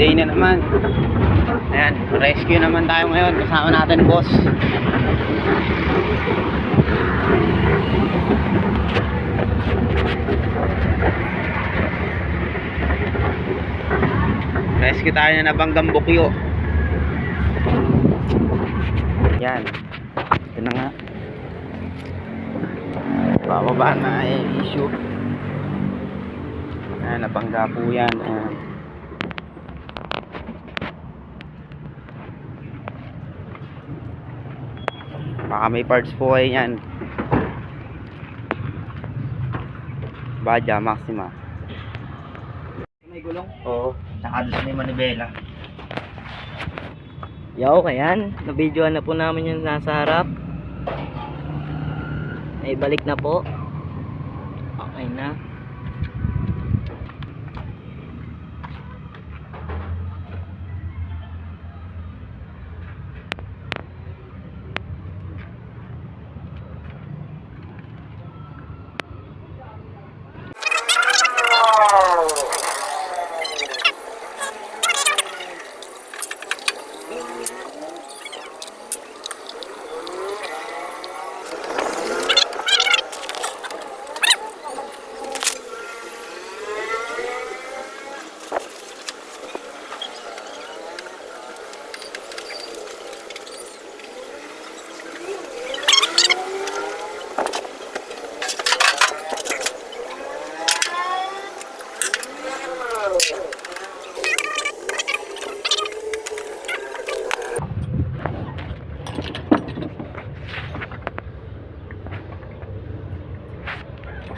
day na naman. Ayan, rescue naman tayo ngayon. Kasama natin boss. Rescue tayo na nabanggang bukyo. Yan. Ito na nga. Bababa na issue. Ayan, nabangga po yan. Ayan. Baka may parts po kayo yan. Badya, Maxima. May gulong? Oo. Saka doon may manibela. Yo, kayan. Na-videoan na po namin yung nasa harap. Ay, balik na po. Okay na.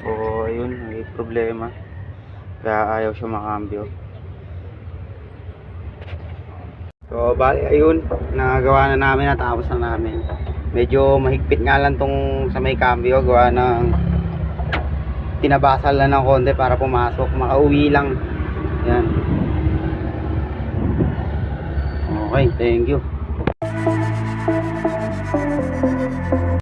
Oo, ayun, may problema. Kaya ayaw siya makambyo. So, bali, ayun, nagawa na namin, natapos na namin. Medyo mahigpit nga lang tong sa may cambio, gawa ng tinabasal lang ng konti para pumasok, makauwi lang. Yan. Okay, thank you.